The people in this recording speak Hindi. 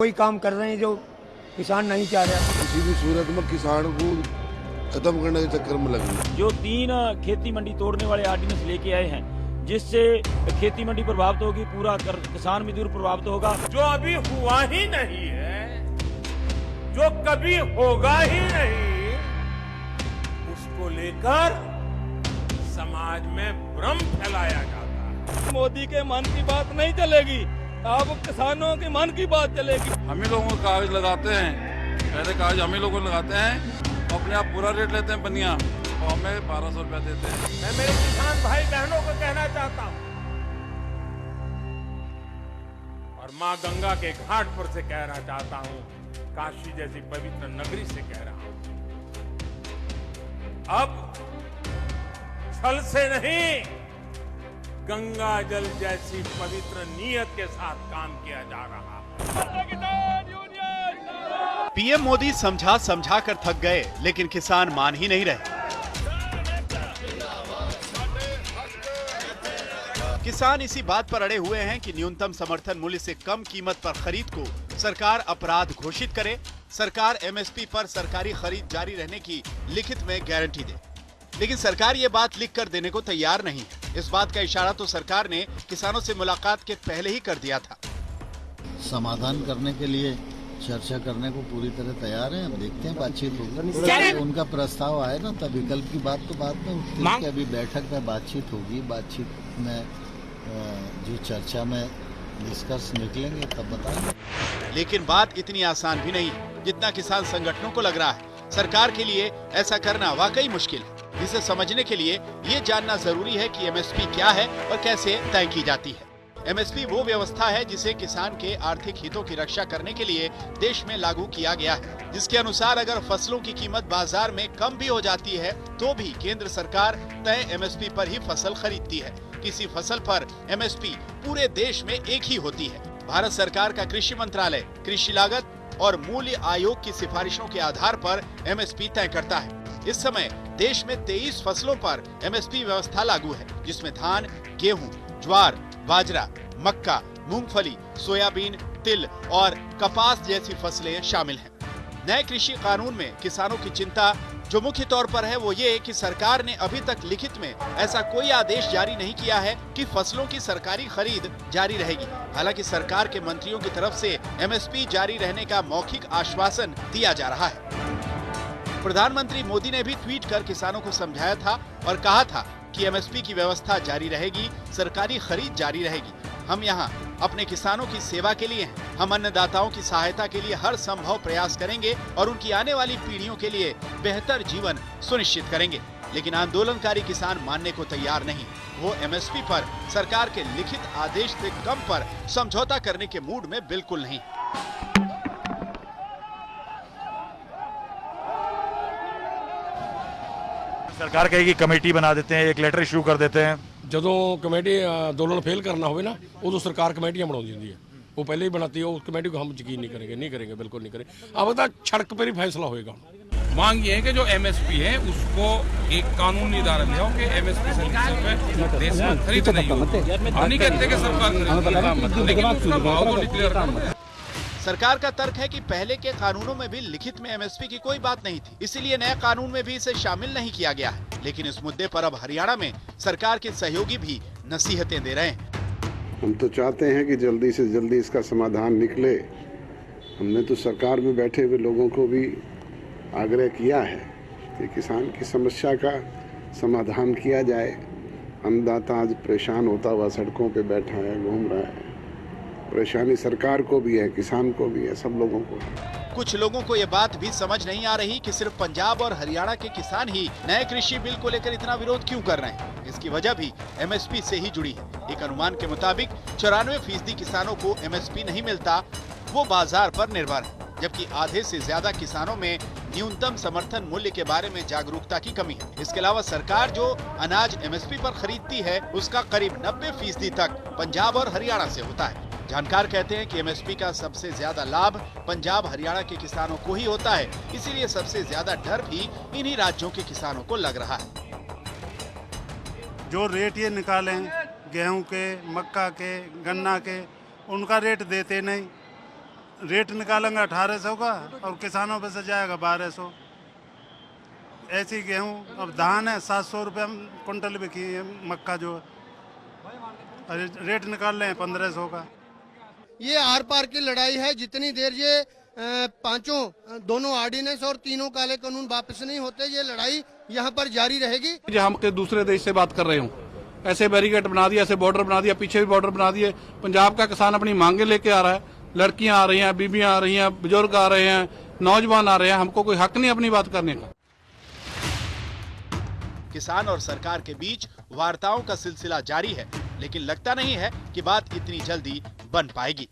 कोई काम कर रहे हैं जो किसान नहीं चाह रहा। किसी भी सूरत में किसान को खत्म करने के चक्कर में लगे। जो 3 खेती मंडी तोड़ने वाले ऑर्डिनेंस लेके आए हैं, जिससे खेती मंडी प्रभावित होगी, पूरा किसान मजदूर प्रभावित होगा। जो अभी हुआ ही नहीं है, जो कभी होगा ही नहीं, उसको लेकर समाज में भ्रम फैलाया जाता है। मोदी के मन की बात नहीं चलेगी, अब किसानों के मन की बात चलेगी। हम ही लोगों को कागज लगाते हैं, पहले कागज हम ही लोगों को लगाते हैं, अपने आप पूरा रेट लेते हैं पनिया और हमें 1200 रुपया देते हैं। मैं मेरे किसान भाई बहनों को कहना चाहता हूँ और माँ गंगा के घाट पर से कहना चाहता हूँ, काशी जैसी पवित्र नगरी से कह रहा हूँ, अब छल से नहीं, गंगा जल जैसी पवित्र नीयत के साथ काम किया जा रहा है। पीएम मोदी समझा समझा कर थक गए, लेकिन किसान मान ही नहीं रहे। किसान इसी बात पर अड़े हुए हैं कि न्यूनतम समर्थन मूल्य से कम कीमत पर खरीद को सरकार अपराध घोषित करे, सरकार एमएसपी पर सरकारी खरीद जारी रहने की लिखित में गारंटी दे। लेकिन सरकार ये बात लिख कर देने को तैयार नहीं है। इस बात का इशारा तो सरकार ने किसानों से मुलाकात के पहले ही कर दिया था। समाधान करने के लिए चर्चा करने को पूरी तरह तैयार हैं। अब देखते हैं, बातचीत होगी। उनका प्रस्ताव आए ना, तब विकल्प की बात तो बाद में उठती है कि अभी बैठक में बातचीत होगी। बातचीत में जो चर्चा में निष्कर्ष निकलेंगे तब बताएंगे। लेकिन बात इतनी आसान भी नहीं जितना किसान संगठनों को लग रहा है। सरकार के लिए ऐसा करना वाकई मुश्किल है। इसे समझने के लिए ये जानना जरूरी है कि एमएसपी क्या है और कैसे तय की जाती है। एमएसपी वो व्यवस्था है जिसे किसान के आर्थिक हितों की रक्षा करने के लिए देश में लागू किया गया है, जिसके अनुसार अगर फसलों की कीमत बाजार में कम भी हो जाती है तो भी केंद्र सरकार तय एमएसपी पर ही फसल खरीदती है। किसी फसल पर एमएसपी पूरे देश में एक ही होती है। भारत सरकार का कृषि मंत्रालय कृषि लागत और मूल्य आयोग की सिफारिशों के आधार पर एमएसपी तय करता है। इस समय देश में 23 फसलों पर एमएसपी व्यवस्था लागू है, जिसमें धान, गेहूं, ज्वार, बाजरा, मक्का, मूंगफली, सोयाबीन, तिल और कपास जैसी फसलें शामिल हैं। नए कृषि कानून में किसानों की चिंता जो मुख्य तौर पर है वो ये कि सरकार ने अभी तक लिखित में ऐसा कोई आदेश जारी नहीं किया है कि फसलों की सरकारी खरीद जारी रहेगी। हालांकि सरकार के मंत्रियों की तरफ से एमएसपी जारी रहने का मौखिक आश्वासन दिया जा रहा है। प्रधानमंत्री मोदी ने भी ट्वीट कर किसानों को समझाया था और कहा था कि एमएसपी की व्यवस्था जारी रहेगी, सरकारी खरीद जारी रहेगी। हम यहाँ अपने किसानों की सेवा के लिए हैं। हम अन्नदाताओं की सहायता के लिए हर संभव प्रयास करेंगे और उनकी आने वाली पीढ़ियों के लिए बेहतर जीवन सुनिश्चित करेंगे। लेकिन आंदोलनकारी किसान मानने को तैयार नहीं। वो एमएसपी पर सरकार के लिखित आदेश से कम पर समझौता करने के मूड में बिल्कुल नहीं। सरकार कहेगी कमेटी बना देते हैं, एक लेटर इशू कर देते हैं। ਜਦੋਂ कमेटी अंदोलन फेल करना हो ना, उदो सरकार कमेटियां बना दी है। वो पहले ही बनाती है। उस कमेटी को हम यकीन नहीं करेंगे, बिल्कुल नहीं करेंगे। अब तक सड़क पर ही फैसला होगा। मांग ये है कि जो एमएसपी है उसको एक कानूनी निर्धारण हो कि एमएसपी से देश में खरीद नहीं हो। हम नहीं कहते कि सरकार, लेकिन उसका भाव तो डिक्लेयर करना। सरकार का तर्क है कि पहले के कानूनों में भी लिखित में एमएसपी की कोई बात नहीं थी, इसीलिए नए कानून में भी इसे शामिल नहीं किया गया है। लेकिन इस मुद्दे पर अब हरियाणा में सरकार के सहयोगी भी नसीहतें दे रहे हैं। हम तो चाहते हैं कि जल्दी से जल्दी इसका समाधान निकले। हमने तो सरकार में बैठे हुए लोगों को भी आग्रह किया है कि किसान की समस्या का समाधान किया जाए। अन्नदाता आज परेशान होता हुआ सड़कों पे बैठा है, घूम रहा है। परेशानी सरकार को भी है, किसान को भी है, सब लोगों को है। कुछ लोगों को ये बात भी समझ नहीं आ रही कि सिर्फ पंजाब और हरियाणा के किसान ही नए कृषि बिल को लेकर इतना विरोध क्यों कर रहे हैं। इसकी वजह भी एमएसपी से ही जुड़ी है। एक अनुमान के मुताबिक 94% किसानों को एमएसपी नहीं मिलता, वो बाजार पर निर्भर है। जबकि आधे से ज्यादा किसानों में न्यूनतम समर्थन मूल्य के बारे में जागरूकता की कमी है। इसके अलावा सरकार जो अनाज एमएसपी पर खरीदती है उसका करीब 90% तक पंजाब और हरियाणा से होता है। जानकार कहते हैं कि एमएसपी का सबसे ज्यादा लाभ पंजाब हरियाणा के किसानों को ही होता है, इसीलिए सबसे ज्यादा डर भी इन्हीं राज्यों के किसानों को लग रहा है। जो रेट ये निकालें गेहूं के, मक्का के, गन्ना के, उनका रेट देते नहीं। रेट निकालेंगे 1800 का और किसानों पे से जाएगा 1200। ऐसी गेहूँ, अब धान है 700 रुपये कुंटल बिकी है, मक्का जो है रेट निकाल रहे हैं 1500 का। ये आर पार की लड़ाई है। जितनी देर ये पांचों दोनों ऑर्डिनेंस और तीनों काले कानून वापस नहीं होते, ये लड़ाई यहाँ पर जारी रहेगी। हम के दूसरे देश से बात कर रहे हूँ, ऐसे बैरिकेड बना दिया, ऐसे बॉर्डर बना दिया, पीछे भी बॉर्डर बना दिए। पंजाब का किसान अपनी मांगे लेके आ रहा है, लड़कियां आ रही हैं, बीबियां आ रही हैं, बुजुर्ग आ रहे हैं, नौजवान आ रहे हैं। हमको कोई हक नहीं अपनी बात करने का। किसान और सरकार के बीच वार्ताओं का सिलसिला जारी है, लेकिन लगता नहीं है कि बात इतनी जल्दी बन पाएगी।